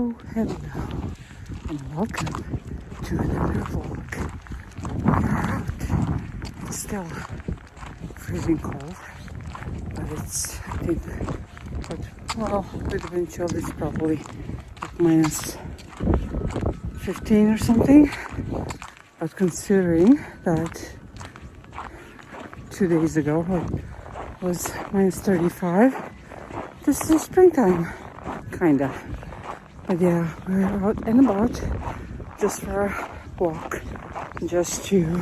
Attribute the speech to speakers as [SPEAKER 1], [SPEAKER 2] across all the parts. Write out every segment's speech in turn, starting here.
[SPEAKER 1] Hello and welcome to another vlog. We are out. It's still freezing cold, but it's, I think, with the wind chill, it's probably like minus 15 or something. But considering that 2 days ago it was minus 35, this is springtime, kinda. But yeah, we're out and about just for a walk, just to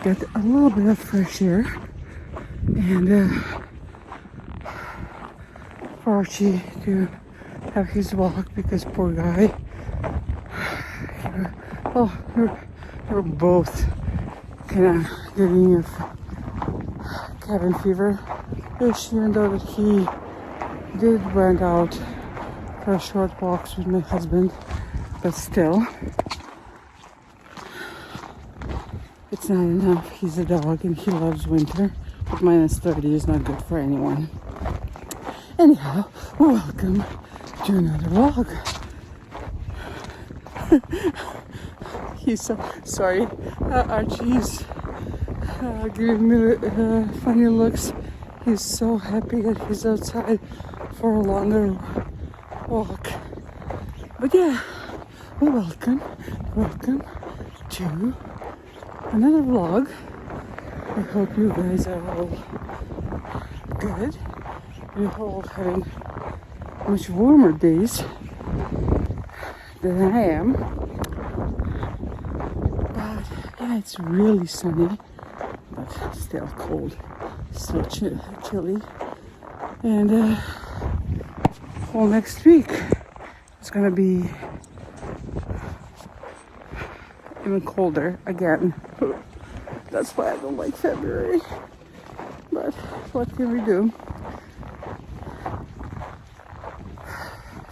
[SPEAKER 1] get a little bit of fresh air and for Archie to have his walk, because poor guy, we're both kind of getting a cabin fever ish, even though that he did went out for short walks with my husband, but still, it's not enough. He's a dog and he loves winter, but minus 30 is not good for anyone. Anyhow, welcome to another vlog. He's so sorry. Archie's giving me funny looks. He's so happy that he's outside for a longer walk. But yeah, well, welcome to another vlog. I hope you guys are all good. You're all having much warmer days than I am. But yeah, it's really sunny, but still cold, still chilly. And well, next week it's gonna be even colder again. That's why I don't like February. But what can we do?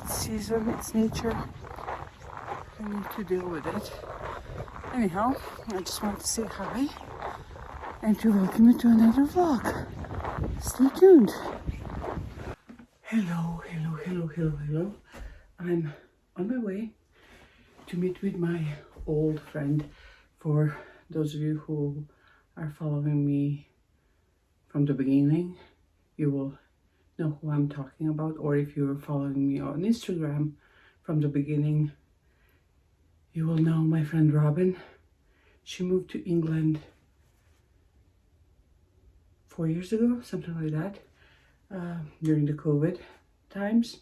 [SPEAKER 1] It's season, it's nature. I need to deal with it. Anyhow, I just wanted to say hi and to welcome you to another vlog. Stay tuned. Hello. I'm on my way to meet with my old friend. For those of you who are following me from the beginning, you will know who I'm talking about. Or if you're following me on Instagram from the beginning, you will know my friend Robin. She moved to England 4 years ago, something like that, during the COVID times.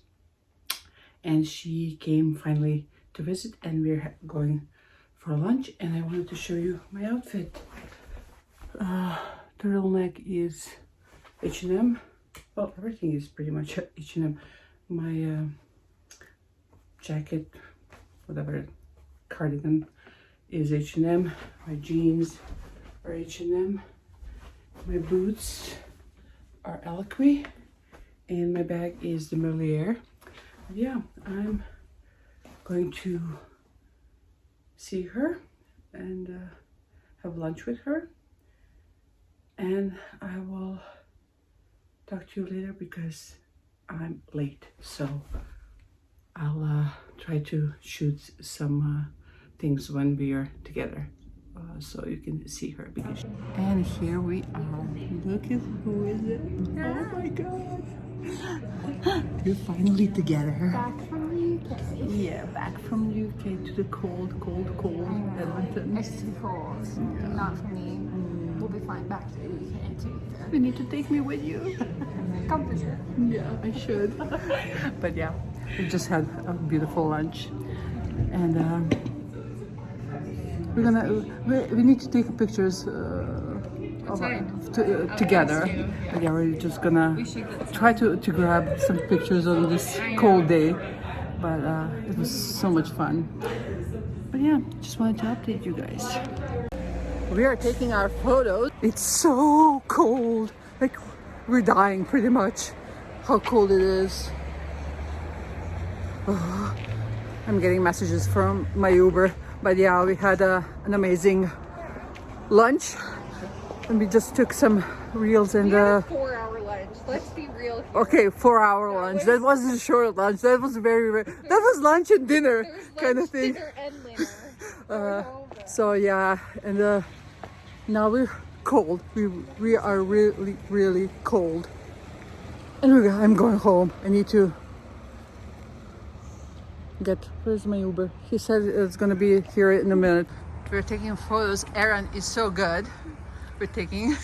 [SPEAKER 1] And she came finally to visit, and we're going for lunch. And I wanted to show you my outfit. Turtleneck is H&M. Well, everything is pretty much H&M. My jacket, whatever, cardigan is H&M. My jeans are H&M. My boots are Eloquy, and my bag is the Melier. Yeah, I'm going to see her and have lunch with her, and I will talk to you later because I'm late, so I'll try to shoot some things when we are together, so you can see her. Because and here we are. Look at who is it? Yeah. Oh my god. We're finally together.
[SPEAKER 2] Back from the UK.
[SPEAKER 1] Yeah, back from the UK to the cold Edmonton.
[SPEAKER 2] It's too cold. Yeah. Not for me. We'll be fine back to the UK too.
[SPEAKER 1] You need to take me with you.
[SPEAKER 2] Come visit.
[SPEAKER 1] Yeah, I should. But yeah, we just had a beautiful lunch, and we need to take pictures together. But yeah, we're just gonna try to grab some pictures on this cold day. But it was so much fun. But yeah, just wanted to update you guys. We are taking our photos. It's so cold. Like, we're dying pretty much. How cold it is. Oh, I'm getting messages from my Uber. But yeah, we had an amazing lunch. And we just took some reels and
[SPEAKER 2] we had a 4-hour lunch. Let's be real
[SPEAKER 1] Okay, 4 hour lunch. That wasn't a short lunch. That was that was lunch and dinner kind of thing.
[SPEAKER 2] Dinner and dinner.
[SPEAKER 1] So yeah, and now we're cold. We are really cold. And I'm going home. I need to where's my Uber? He said it's gonna be here in a minute. We're taking photos. Aaron is so good. We're taking.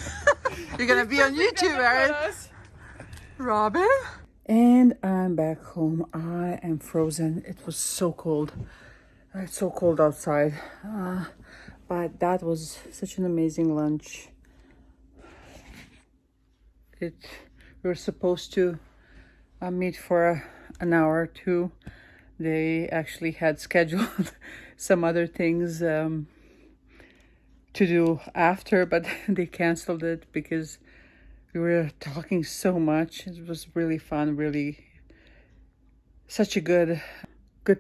[SPEAKER 1] You're gonna be on YouTube, Aaron. Robin. And I'm back home. I am frozen. It was so cold. It's so cold outside. But that was such an amazing lunch. We were supposed to meet for an hour or two. They actually had scheduled some other things to do after, but they canceled it because we were talking so much. It was really fun, really such a good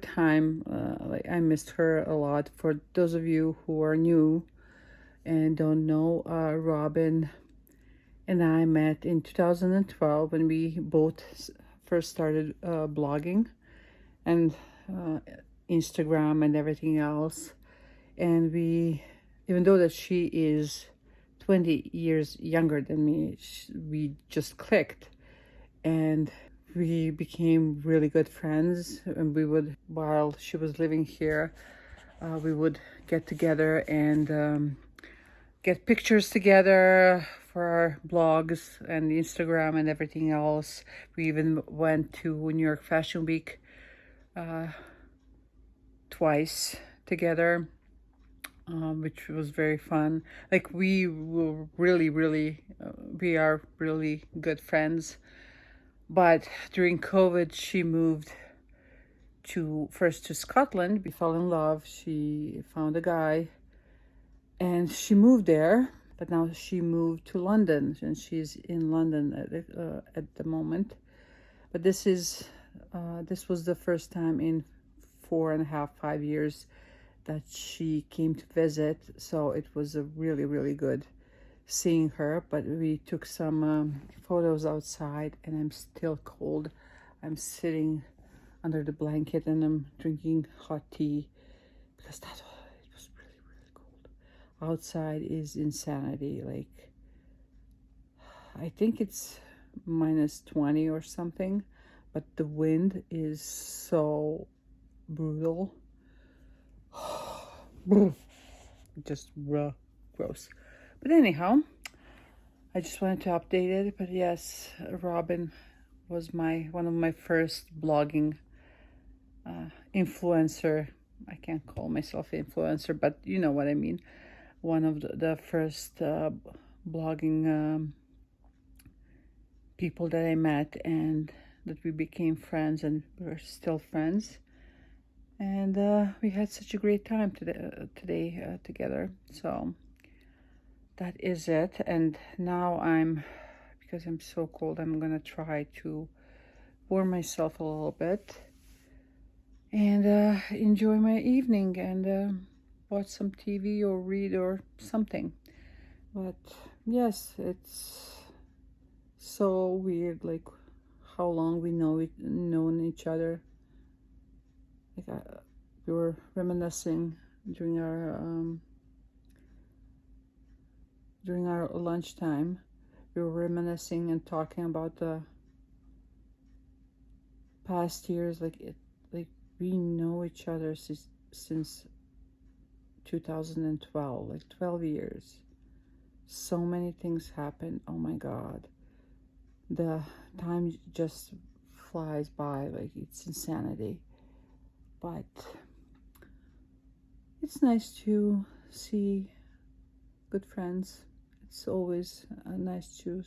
[SPEAKER 1] time. Like I missed her a lot. For those of you who are new and don't know, Robin and I met in 2012 when we both first started blogging and Instagram and everything else. And even though that she is 20 years younger than me, we just clicked and we became really good friends. And while she was living here, we would get together and get pictures together for our blogs and Instagram and everything else. We even went to New York Fashion Week twice together, which was very fun. Like we were we are really good friends. But during COVID, she moved first to Scotland. We fell in love. She found a guy and she moved there. But now she moved to London and she's in London at the moment. But this was the first time in 4.5, 5 years that she came to visit. So it was a really good seeing her. But we took some photos outside and I'm still cold. I'm sitting under the blanket and I'm drinking hot tea because it was really cold. Outside is insanity. Like I think it's -20 or something, but the wind is so brutal. Just gross. But anyhow, I just wanted to update it. But yes, Robin was one of my first blogging influencer. I can't call myself influencer, but you know what I mean. One of the first blogging people that I met and that we became friends, and we're still friends. And we had such a great time today together. So that is it. And now because I'm so cold, I'm gonna try to warm myself a little bit and enjoy my evening and watch some TV or read or something. But yes, it's so weird, like how long we known each other. Like we were reminiscing during our lunchtime. We were reminiscing and talking about the past years. Like we know each other since 2012, like 12 years. So many things happened. Oh my God. The time just flies by, like it's insanity. But it's nice to see good friends. It's always nice to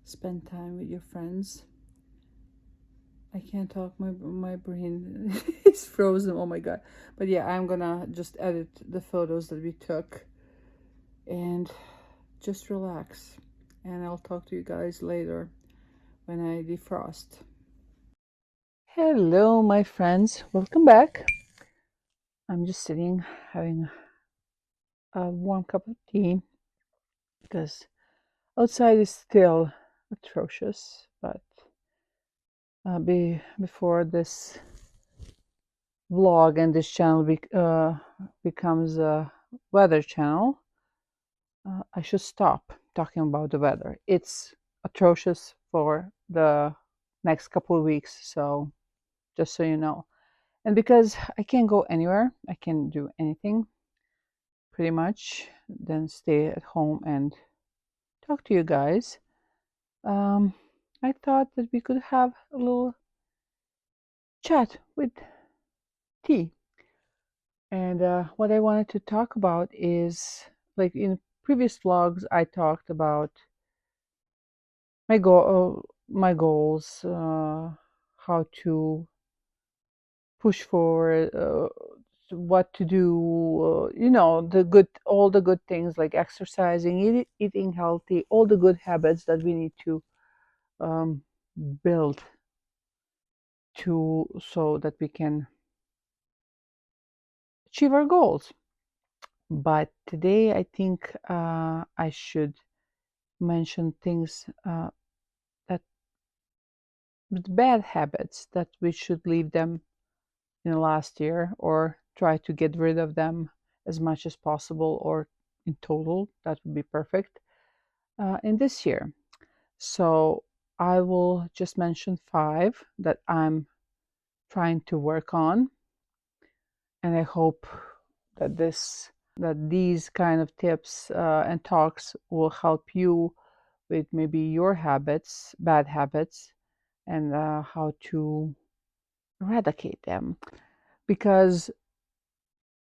[SPEAKER 1] spend time with your friends. I can't talk, my brain is frozen. Oh my God. But yeah, I'm gonna just edit the photos that we took and just relax. And I'll talk to you guys later when I defrost. Hello, my friends. Welcome back. I'm just sitting having a warm cup of tea because outside is still atrocious, but before this vlog and this channel becomes a weather channel, I should stop talking about the weather. It's atrocious for the next couple of weeks, so just so you know. And because I can't go anywhere, I can't do anything pretty much, then stay at home and talk to you guys. Um, I thought that we could have a little chat with tea. And what I wanted to talk about is, like in previous vlogs, I talked about my goals, how to push forward, what to do, all the good things like exercising, eating healthy, all the good habits that we need to um, build so that we can achieve our goals. But today I think I should mention things that with bad habits that we should leave them in the last year or try to get rid of them as much as possible, or in total that would be perfect in this year. So I will just mention 5 that I'm trying to work on, and I hope that these kind of tips and talks will help you with maybe your habits, bad habits, and how to eradicate them. Because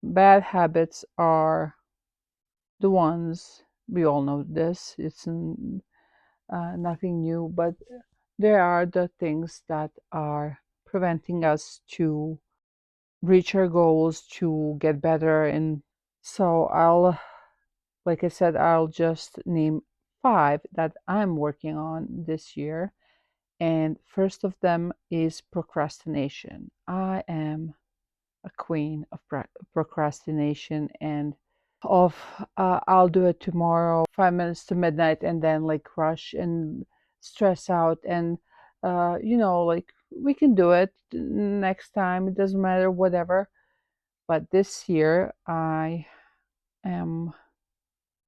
[SPEAKER 1] bad habits are the ones, we all know this, it's nothing new, but they are the things that are preventing us to reach our goals, to get better. And so like I said, I'll just name 5 that I'm working on this year. And first of them is procrastination. I am a queen of procrastination, and of I'll do it tomorrow, 5 minutes to midnight, and then like rush and stress out. And like, we can do it next time, it doesn't matter, whatever. But this year I am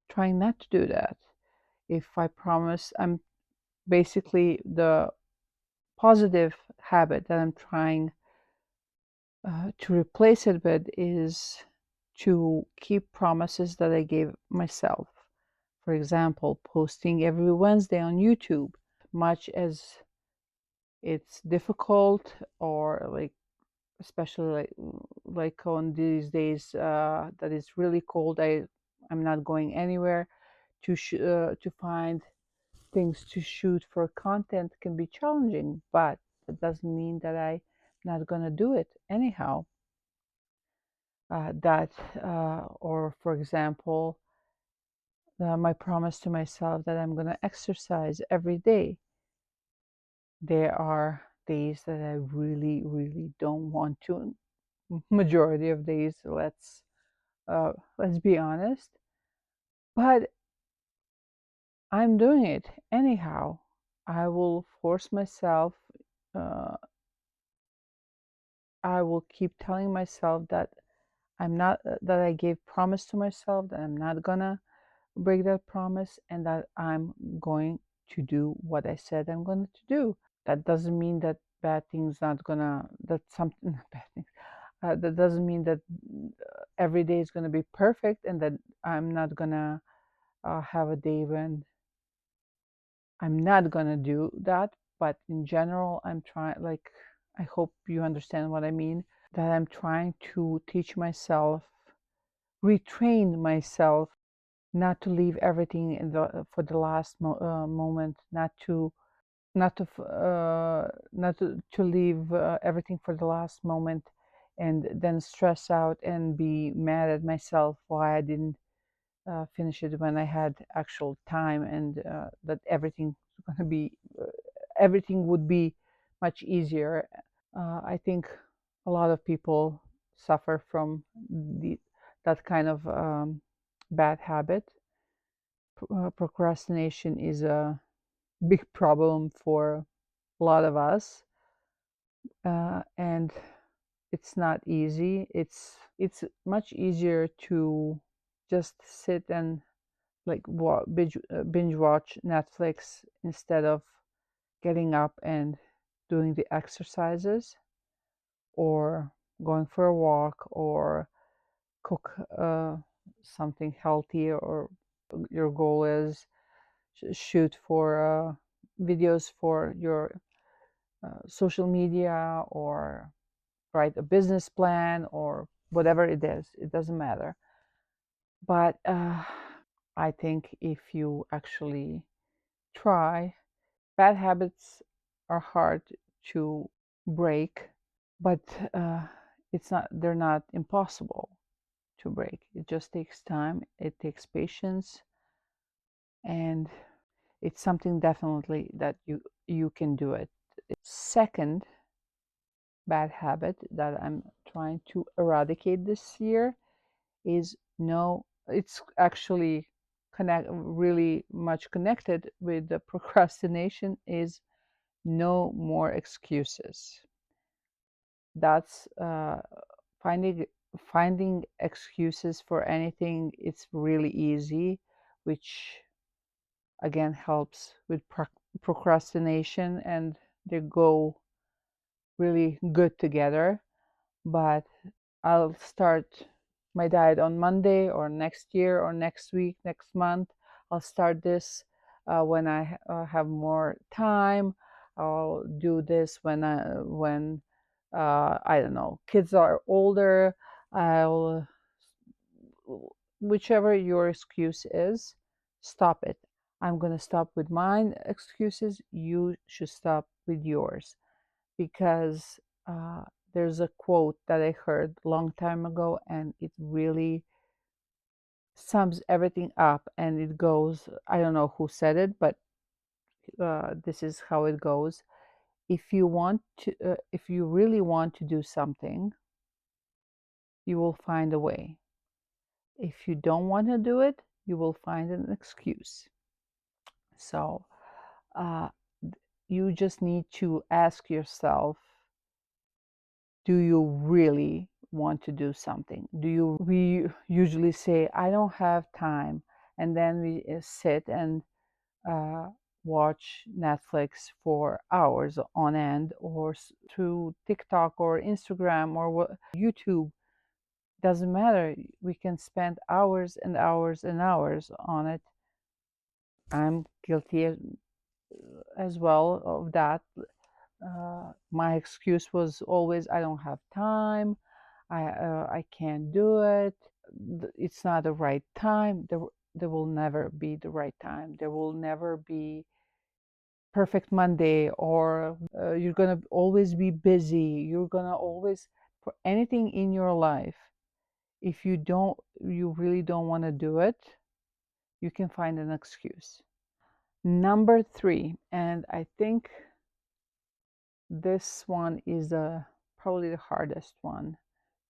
[SPEAKER 1] trying not to do that. If I promise, I'm basically the positive habit that I'm trying to replace it with is to keep promises that I gave myself. For example, posting every Wednesday on YouTube. Much as it's difficult, or like, especially like on these days that it's really cold, I'm not going anywhere to find things to shoot for. Content can be challenging, but that doesn't mean that I'm not gonna do it anyhow. Or for example, my promise to myself that I'm gonna exercise every day. There are days that I really, really don't want to. Majority of days, let's be honest. But I'm doing it anyhow. I will force myself. Uh, I will keep telling myself that I'm not that I gave promise to myself, that I'm not gonna break that promise, and that I'm going to do what I said I'm going to do. That doesn't mean that bad things not gonna that something bad things. That doesn't mean that every day is gonna be perfect, and that I'm not gonna have a day when I'm not gonna do that. But in general, I'm trying. Like, I hope you understand what I mean. That I'm trying to teach myself, retrain myself, not to leave everything for the last moment, not to leave everything for the last moment, and then stress out and be mad at myself why I didn't finish it when I had actual time, and that everything would be much easier. I think a lot of people suffer from that kind of bad habit. Procrastination is a big problem for a lot of us.
[SPEAKER 3] and it's not easy. It's much easier to just sit and like binge watch Netflix instead of getting up and doing the exercises or going for a walk or cook something healthy, or your goal is shoot for videos for your social media, or write a business plan, or whatever it is. It doesn't matter. But I think if you actually try, bad habits are hard to break, but they're not impossible to break. It just takes time, it takes patience, and it's something definitely that you can do it. Second bad habit that I'm trying to eradicate this year is no, it's actually really much connected with the procrastination, is no more excuses. That's finding excuses for anything. It's really easy, which again helps with procrastination, and they go really good together. But I'll start my diet on Monday, or next year, or next week, next month. I'll start this when I have more time. I'll do this when I don't know, kids are older. I'll Whichever your excuse is, stop it. I'm gonna stop with mine excuses. You should stop with yours, because uh, there's a quote that I heard a long time ago, and it really sums everything up. And it goes, I don't know who said it, but this is how it goes. If you really want to do something, you will find a way. If you don't want to do it, you will find an excuse. So uh, you just need to ask yourself, do you really want to do something? We usually say, I don't have time, and then we sit and uh, watch Netflix for hours on end, or through TikTok or Instagram or YouTube. Doesn't matter. We can spend hours and hours and hours on it. I'm guilty as well of that. My excuse was always, I don't have time. I can't do it. It's not the right time. There will never be the right time. There will never be perfect Monday, or you're gonna always be busy. You're gonna always, for anything in your life, if you really don't want to do it, you can find an excuse. Number three, and I think this one is probably the hardest one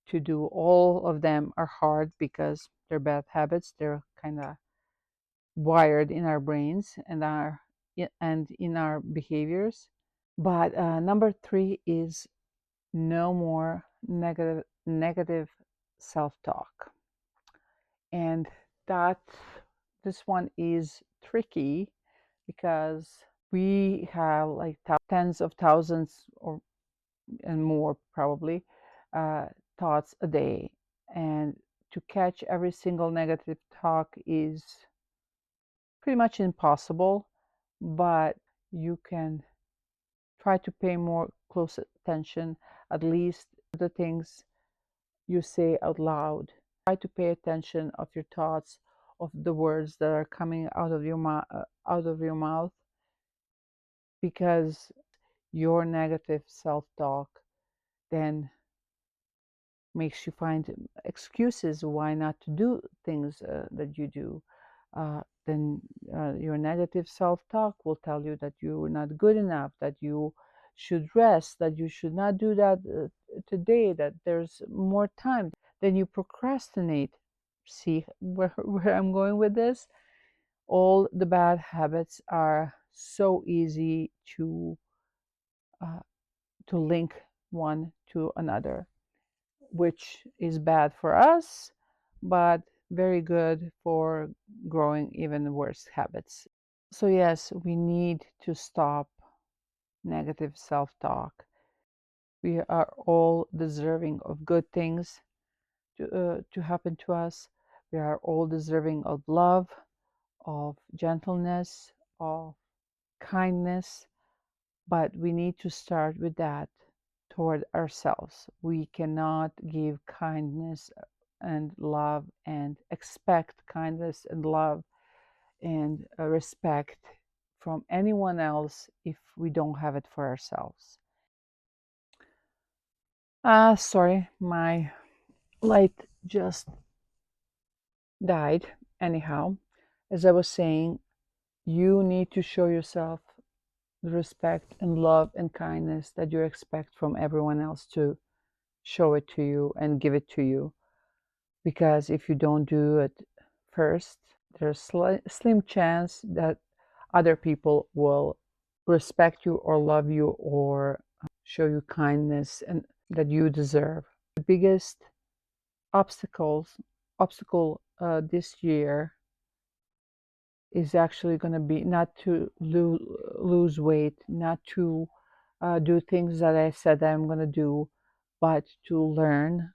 [SPEAKER 3] to do. All of them are hard because they're bad habits. They're kind of wired in our brains and in our behaviors. But number three is no more negative self-talk. And that this one is tricky because we have like tens of thousands, or and more probably, uh, thoughts a day, and to catch every single negative talk is pretty much impossible. But you can try to pay more close attention, at least the things you say out loud. Try to pay attention of your thoughts, of the words that are coming out of your mouth, because your negative self-talk then makes you find excuses why not to do things that you do. Then your negative self-talk will tell you that you're not good enough, that you should rest, that you should not do that today, that there's more time. Then you procrastinate. See where I'm going with this? All the bad habits are so easy uh, to link one to another, which is bad for us, but very good for growing even worse habits. So, yes, we need to stop negative self talk. We are all deserving of good things to happen to us. We are all deserving of love, of gentleness, of kindness, but we need to start with that toward ourselves. We cannot give kindness and love and expect kindness and love and respect from anyone else if we don't have it for ourselves. Sorry, my light just died. Anyhow, as I was saying, you need to show yourself the respect and love and kindness that you expect from everyone else to show it to you and give it to you. Because if you don't do it first, there's a slim chance that other people will respect you or love you or show you kindness and that you deserve. The biggest obstacle this year is actually going to be not to lose weight, not to do things that I said I'm going to do, but to learn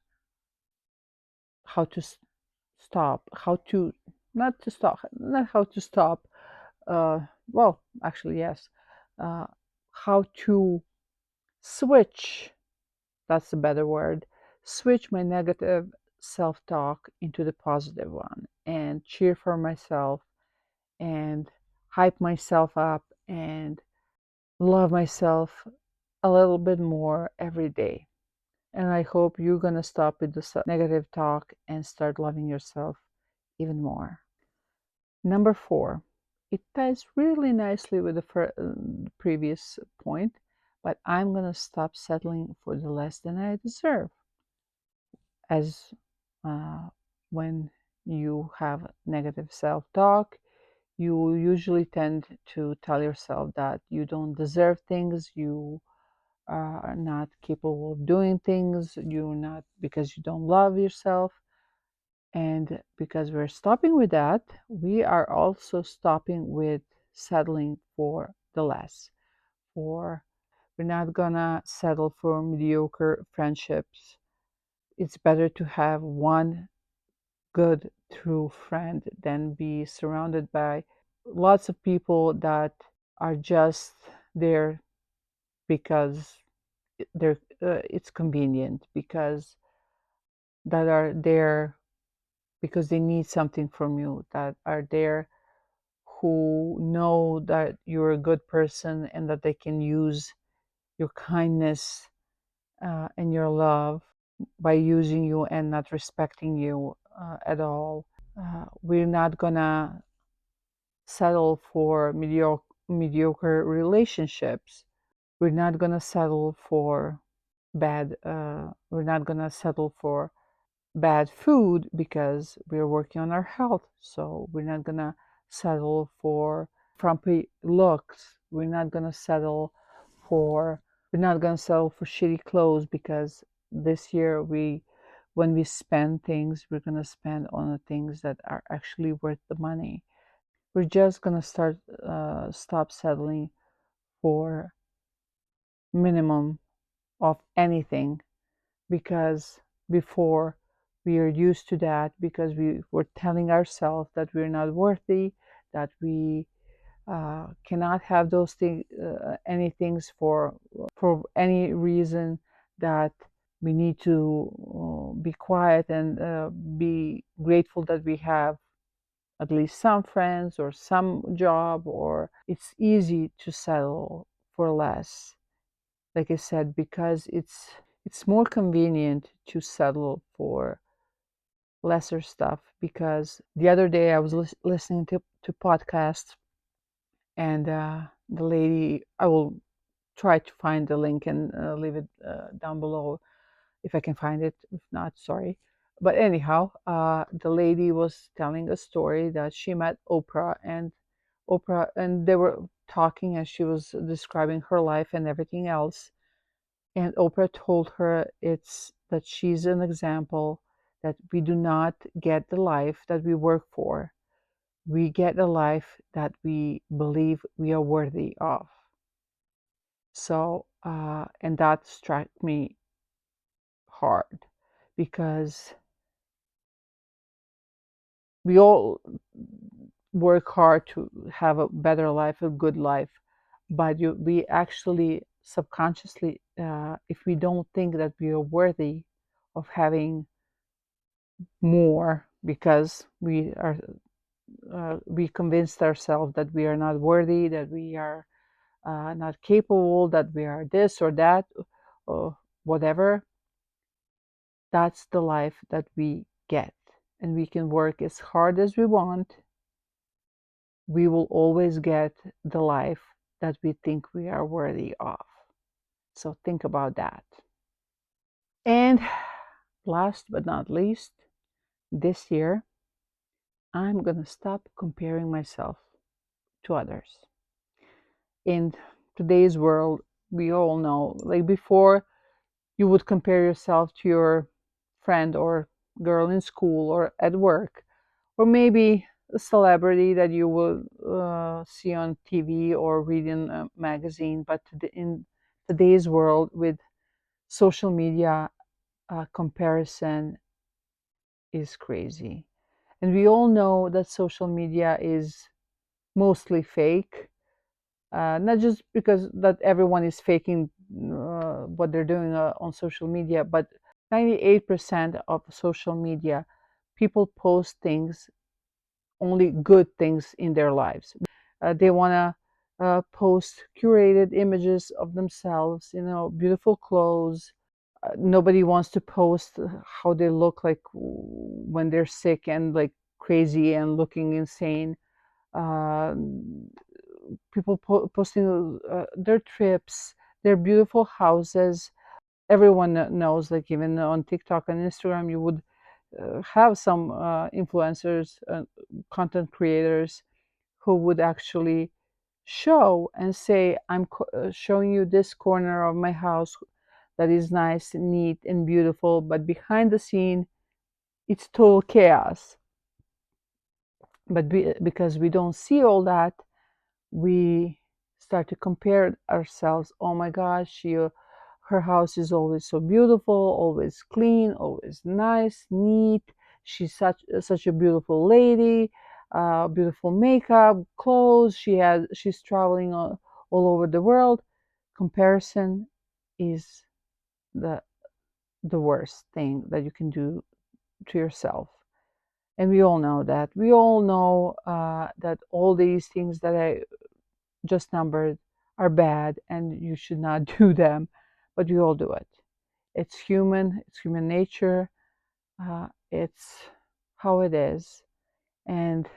[SPEAKER 3] how to stop, how to not how to stop. Well, actually, yes, uh, how to switch. That's a better word. Switch my negative self-talk into the positive one, and cheer for myself, and hype myself up, and love myself a little bit more every day. And I hope you're going to stop with the negative talk and start loving yourself even more. Number 4, it ties really nicely with the previous point, but I'm going to stop settling for the less than I deserve. As when you have negative self talk, you usually tend to tell yourself that you don't deserve things, you are not capable of doing things, you're not, because you don't love yourself. And because we're stopping with that, we are also stopping with settling for the less. For we're not gonna settle for mediocre friendships. It's better to have one good true friend than be surrounded by lots of people that are just there because it's convenient, because that are there because they need something from you, that are there who know that you're a good person and that they can use your kindness and your love by using you and not respecting you at all. We're not gonna settle for mediocre relationships. We're not gonna settle for we're not gonna settle for bad food because we're working on our health. So we're not gonna settle for frumpy looks. For we're not gonna settle for shitty clothes because this year when we spend things, we're gonna spend on the things that are actually worth the money. We're just gonna stop settling for minimum of anything, because before we are used to that, because we were telling ourselves that we're not worthy, that we cannot have those things, any things for any reason, that we need to be quiet and be grateful that we have at least some friends or some job, or it's easy to settle for less. Like I said, because it's more convenient to settle for lesser stuff. Because the other day I was listening to podcasts, and the lady, I will try to find the link and leave it down below if I can find it. If not, sorry. But anyhow, the lady was telling a story that she met Oprah, and they were talking, and she was describing her life and everything else. And Oprah told her it's that she's an example that we do not get the life that we work for. We get a life that we believe we are worthy of. So, and that struck me hard because we all work hard to have a better life, a good life, but we actually subconsciously, if we don't think that we are worthy of having more, because we convinced ourselves that we are not worthy, that we are not capable, that we are this or that, or whatever. That's the life that we get, and we can work as hard as we want. We will always get the life that we think we are worthy of. So think about that. And last but not least, this year, I'm going to stop comparing myself to others. In today's world, we all know, like before, you would compare yourself to your friend or girl in school or at work, or maybe a celebrity that you will see on TV or read in a magazine. But in today's world, with social media, comparison is crazy. And we all know that social media is mostly fake. Not just because that everyone is faking what they're doing on social media, but 98% of social media, people post things, only good things in their lives. They want to post curated images of themselves, beautiful clothes. Nobody wants to post how they look like when they're sick and like crazy and looking insane. Uh, People posting their trips, their beautiful houses. Everyone knows, like even on TikTok and Instagram, you would have some influencers, content creators who would actually show and say, I'm showing you this corner of my house that is nice, neat, and beautiful, but behind the scene, it's total chaos. But because we don't see all that, we start to compare ourselves. Oh my gosh, her house is always so beautiful, always clean, always nice, neat. She's such a beautiful lady, beautiful makeup, clothes. She's traveling all over the world. Comparison is the the worst thing that you can do to yourself. And we all know that. We all know that all these things that I just numbered are bad and you should not do them, but we all do it. It's human nature, it's how it is. And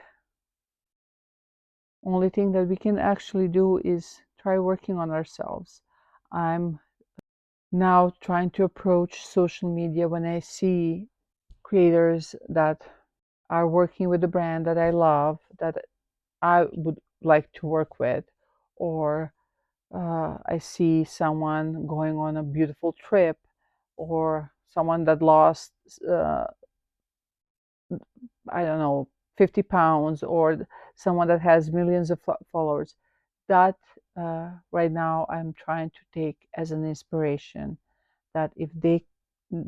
[SPEAKER 3] only thing that we can actually do is try working on ourselves. I'm now trying to approach social media when I see creators that are working with a brand that I love, that I would like to work with, or I see someone going on a beautiful trip, or someone that lost, uh, I don't know, 50 pounds, or someone that has millions of followers. That right now I'm trying to take as an inspiration that if they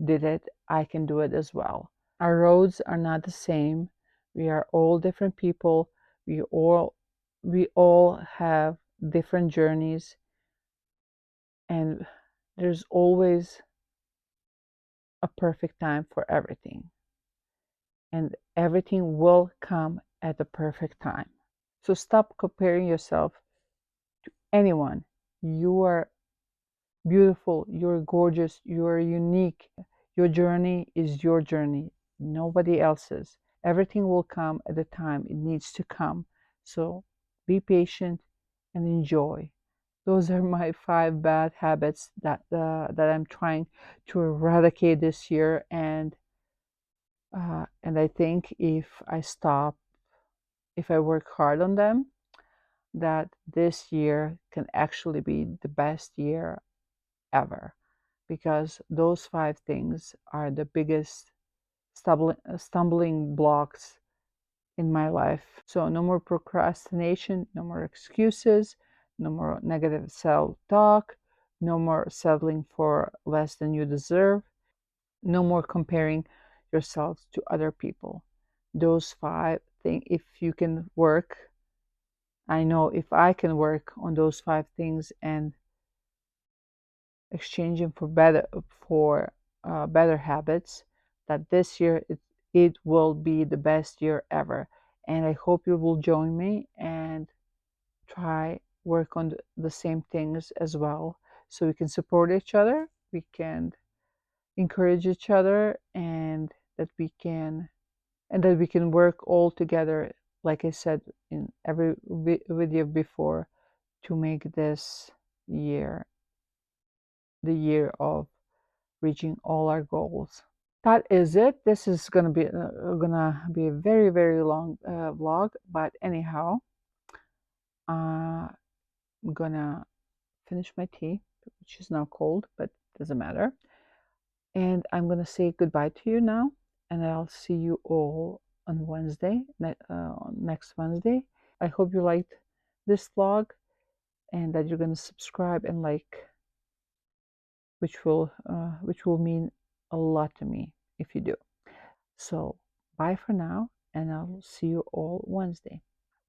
[SPEAKER 3] did it, I can do it as well. Our roads are not the same. We are all different people. We all have different journeys, and there's always a perfect time for everything, and everything will come at the perfect time. So stop comparing yourself to anyone. You are beautiful, you're gorgeous, you're unique. Your journey is your journey, nobody else's. Everything will come at the time it needs to come. So be patient and enjoy. Those are my 5 bad habits that I'm trying to eradicate this year, and I think if I work hard on them, that this year can actually be the best year ever. because those 5 things are the biggest stumbling blocks in my life. So, no more procrastination, no more excuses, no more negative self talk, no more settling for less than you deserve, no more comparing yourself to other people. Those 5 things, if you can work, I know if I can work on those 5 things and exchange them for better habits, that this year it will be the best year ever. And I hope you will join me and try work on the same things as well, so we can support each other, we can encourage each other, and that we can work all together, like I said in every video before, to make this year the year of reaching all our goals. That is it. This is gonna be a very very long vlog, but anyhow, I'm gonna finish my tea, which is now cold, but doesn't matter. And I'm gonna say goodbye to you now, and I'll see you all on Wednesday, next Wednesday. I hope you liked this vlog and that you're gonna subscribe and like, which will mean a lot to me if you do. So bye for now, and I'll see you all Wednesday.